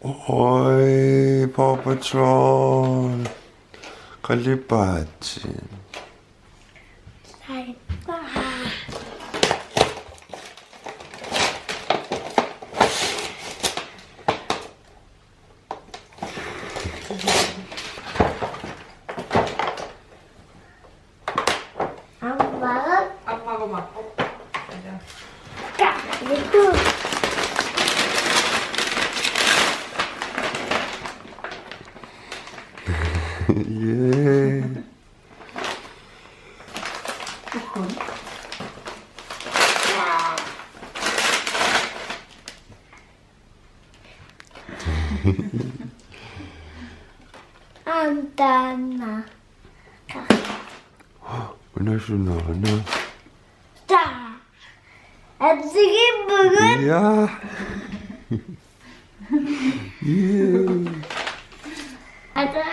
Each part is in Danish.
Oi, Paw Patrol. Kalipatsi. Amma rumah. Kak, gitu. Yeah. Antana. Benar sunana. Dah. Hepsi banget. Iya. Yeah. Ada.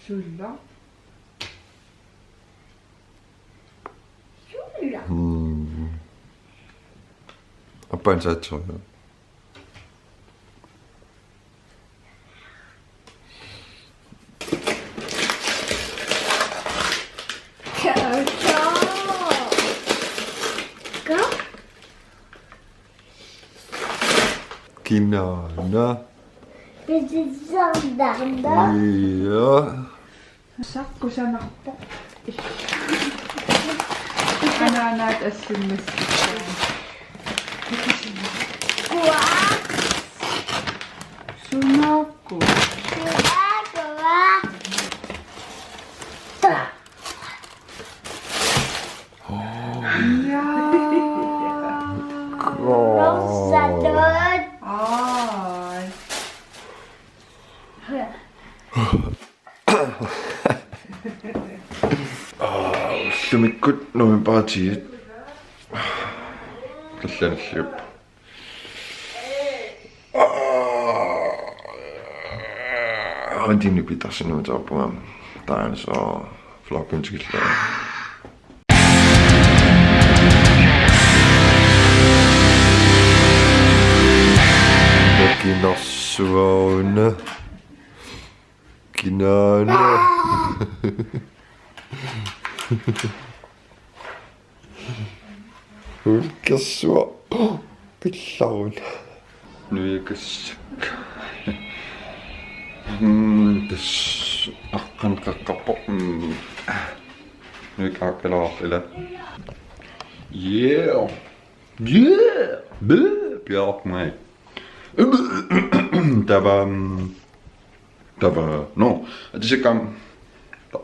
Shuna. Qillaq. Apa yang saya coba? Kau? Kinana. Piviusunngortissinnaavat. Iya. Sakku sanappoq. Kanalera Dynosaw. Qillaq. Sunnaagukku. Iya. Rosadot. Ai. Lumikut noin paatsi. Tällainen siup. Antin pitäisi noin saapua. Tää saa flakun skilla. Kinossuona. Kinana. Hulkkassua. Pillaun. Nyykyssäkkä. Tässä akkan kakkapo. Nyt akkelaahtele. Yeah. Yeah. Björk mig. Tämä, no, että se kan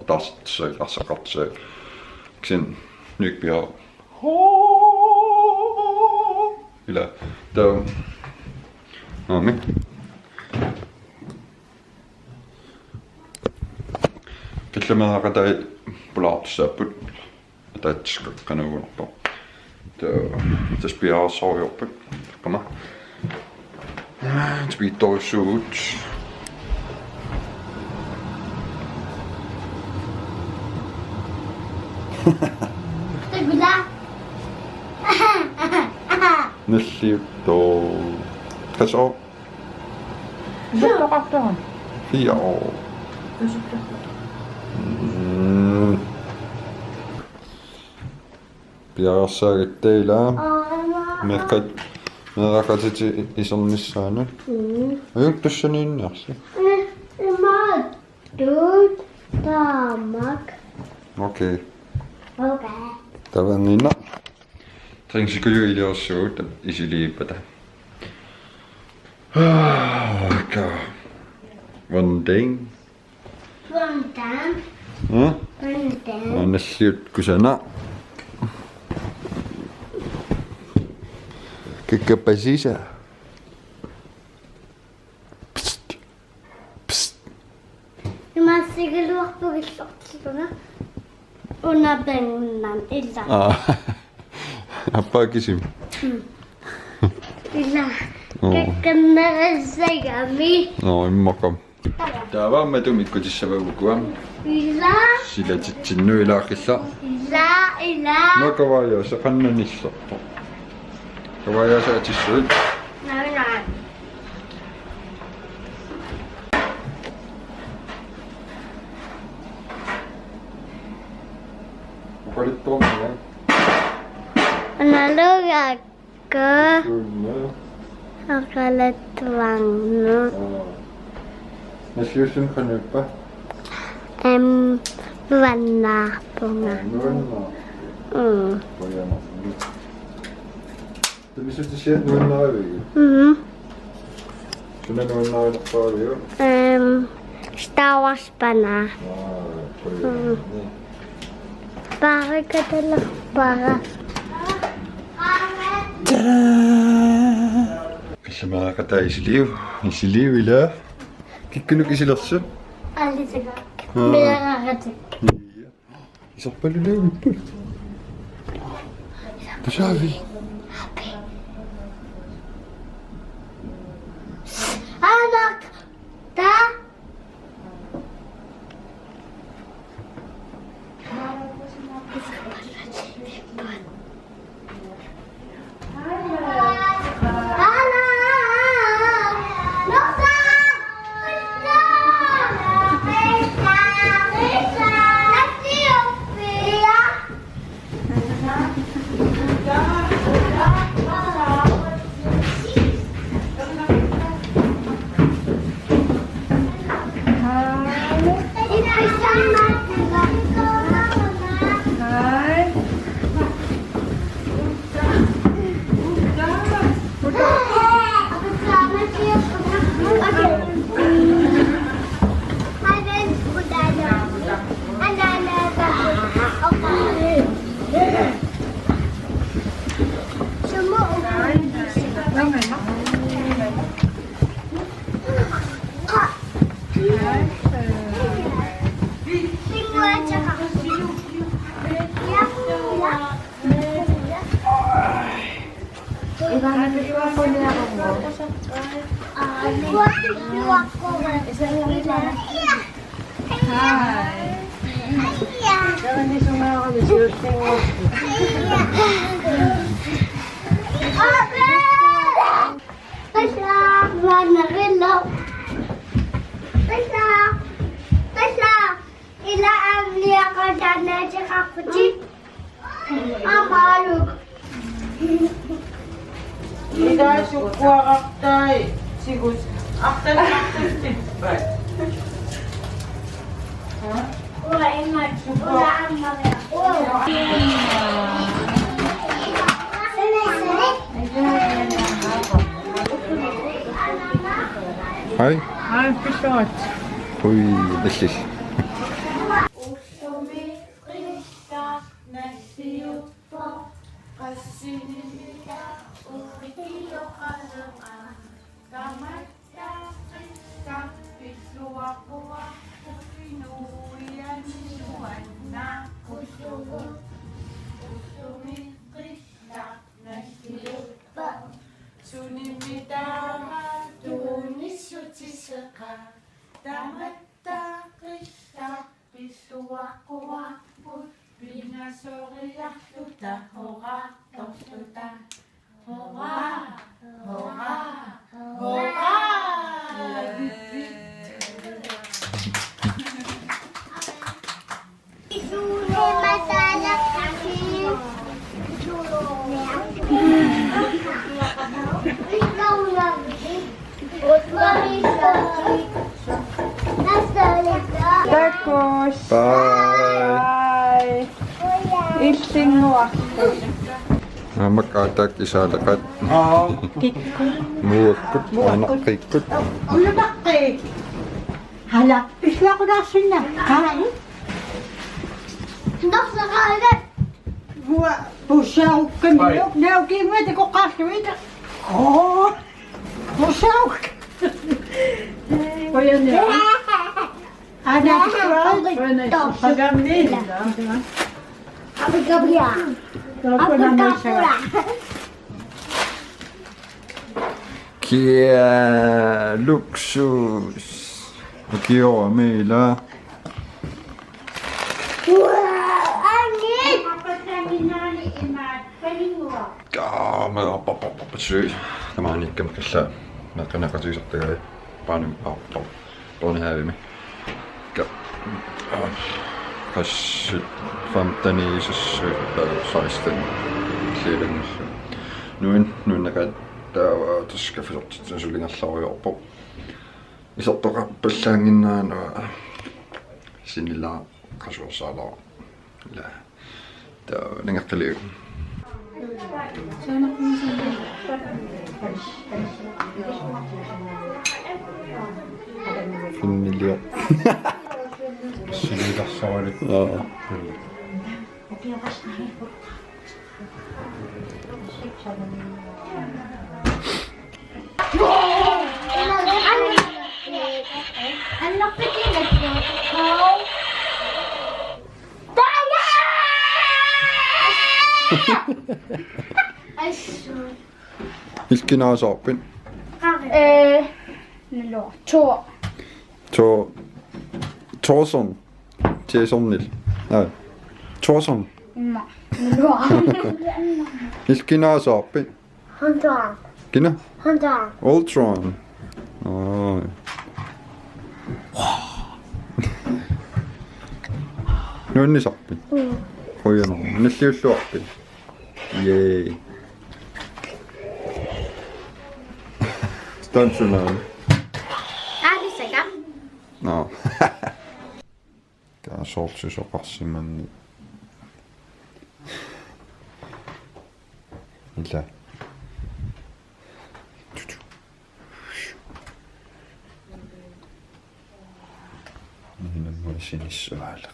taas söi, tässä katsoi. Sen nyt vielä. Ylä. Tämä, no niin. Kyllä mä hakan tai plaatsäppyt. Tai tskakkan uunappa. Tässä pitää saa joppy. Come on. Het blir toch zoet. Nalliuppoq. Kas op. Zoek achteraan. Ja. Pitää saada teillä. Mä rakasit isommissaan. Onko tuossa niin nähsi? Matut. Tamak. Okei. Okei. Tämä on niin. Trinks kyllä iliossuutta isi liipata. Aika. Vanding. Vantan. Vantan. Anna siutkkusena. Kikkäpä sisään. Psst. Psst. Imassigaluarpugillertiluna unapennan illa. 아빠 기심. Illa. Kakkannerissagami. Immoqam. Taavaamma tumikkutissapagukuam. Illa. Silatitsinnu ilaaqilla. Illa. Makavayaasa qannanissarta. Kavayaasa atissuut. Nana. Qalittuamma. Nalliuppoq. Kyllä. Akalattuannu. Nasiusun qanuppa. Luannaapunga. Nuannaa. Pojana. Tumisutisiat nuannaavigu. Suna nuannaavinerpaavio. Star Wars pana. Pojana. Parikatelerpara. Qissamaqata isiliu ila. Kikkunuk isilersu. Allisak. Miraratik. Isarpalulaavippu. Tasaavi. Anak. Ta. Ida sukkuaqartai sigus aqtalaqtippat. Hai. Hai pisot. Ui, dellis. Takos. Bye. Bye. Ikkunnuakku. Makaatak isaalaqat. Muakkut anaqikkut. Ulubakki. Hala, isla ko na sinna. Kain. Hua, pusaw kamilok. Now, kimwede ko kaswita. Pusaw. O yun na. Abi Gabriel. Kia luksus. Kia meillä. Mä syy. Tämä on ikkä, mikä sä näköisottelee painin tuonne häivimi. Kas 15 16 17. Nu näkään tässä fyrtut sen sylingassa on jopa. Isot rappelsängin sinillä kasvusaala. Tää näkätteli. Finnilio. Sylingassa oli. Joo. Vilken har soppen? Torsson. Jason. Nej. Torsson. Vilken har soppen? Hunter. Kina? Hunter. Ultron. Oj. Nu är ni soppen. Oj, no. Nu ser du soppen. Yay. Stuntsjournalen. Alisaga. No. Tää on soltsus on passimman. Mitä? Niin on mulle sinissä väillä.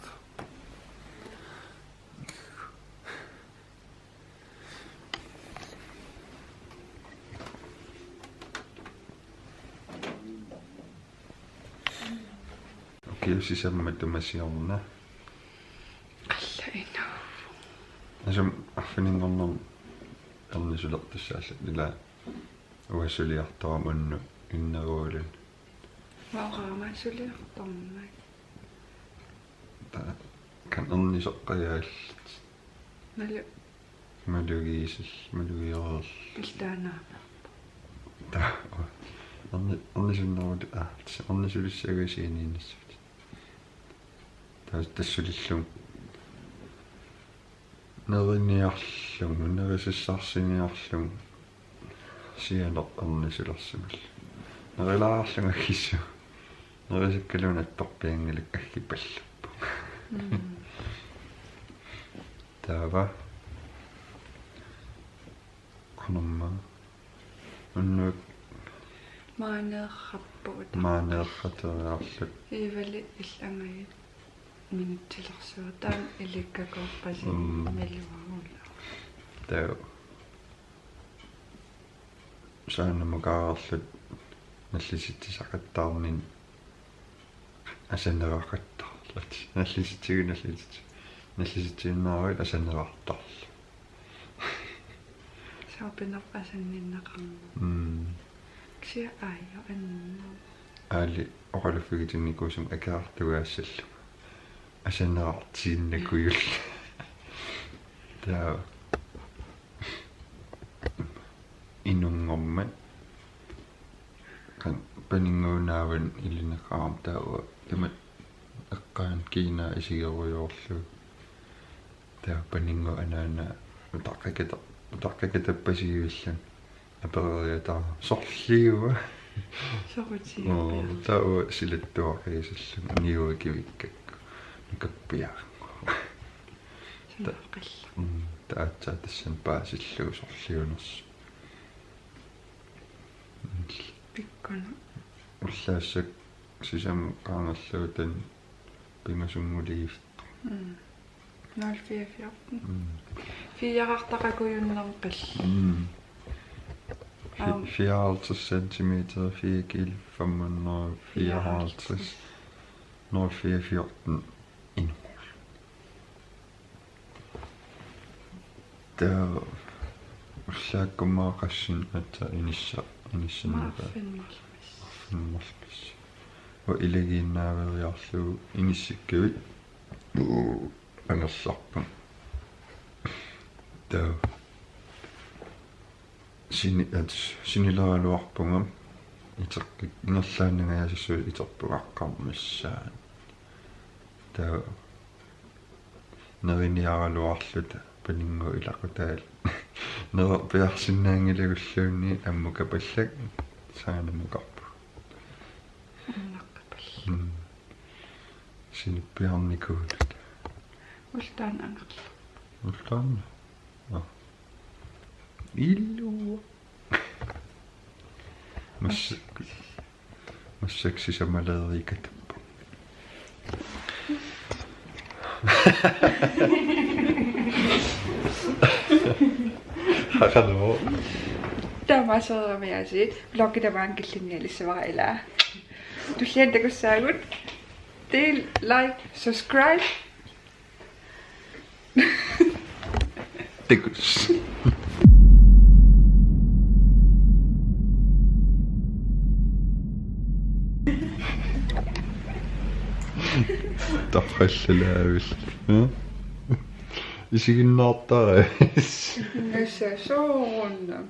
Okei, sisämmätymäsi on nää. Alleina. Ja se affinin on onnisulottu tässä niillä uudessyljahtaa mun ynnäroilin. Vauraamaan syljahtamaan. Tää kan onnisokka jäällit. Mölygiisis. Pistää Tää on onnisulissa niin. Tää tässä oli Neriniarlum, nerisissarsiниarlum. Siellä onnisulassa. Nerilaarlunga kissu. Nerisikkelun ettorpiangille kahkipalluppu. Tää va. Kanomma. On maanerrappuut. Ivali illangai minuttilarsuutaan ilikkakorpasin meluarulla. Tää säännömukaarlut nallisittisaqattaarnin asanneraqattaarlut. Nallisittigunaarit asannerartarlu. Saapinarpasanninnaqarmu. Ksia aio annu. Ali oqalufigitinnikusum akaartugaassallu. Asannerartiinnakuyull. Tää inungorma kan paninguunaavan ilinaqaram taawa tamat eqqaan kiina isigeruyorlu. Tää paningu anaana utaqqakatappasiuillan apereriataa sorliuva. Sorutiippia. Taawa silattuaqiisallu niuakivikkakku nakappiaarngu. Sanaqilla. Taatsaa tassan paasillu sorliunersu. Pikkana. Ullaassak sisam qaangerluutan pimasunguliift. 044. Fiarartaqakuyunnerqall. 54 centimeter, 4 kilo, 554. 0414 endnu. Der ussaakkummaaqassin atta inissannupa affinmarmas wa ilagiinnaaveriarlugu inissikkuit angersarpun der sinilaaluarpungam iterkik ingerlaannagaasissuut iterpugaqqarmassaan der neriniaraluarluta paningu ilaqutaal nerpiarsinnaangilagulluunni ammukapallak saanamuqarpu sinippiarnikuulut Ultaan angerlu. ultaanna illua massaksi samaleerikatappa Hallo. Tämä sormiasi. Blogita vaan killinnielissavaa elää. Tusientekossaagut. Del, like, subscribe. Tekus. Tafrellelaavil. Isikin naattaa. Näissä suunnan.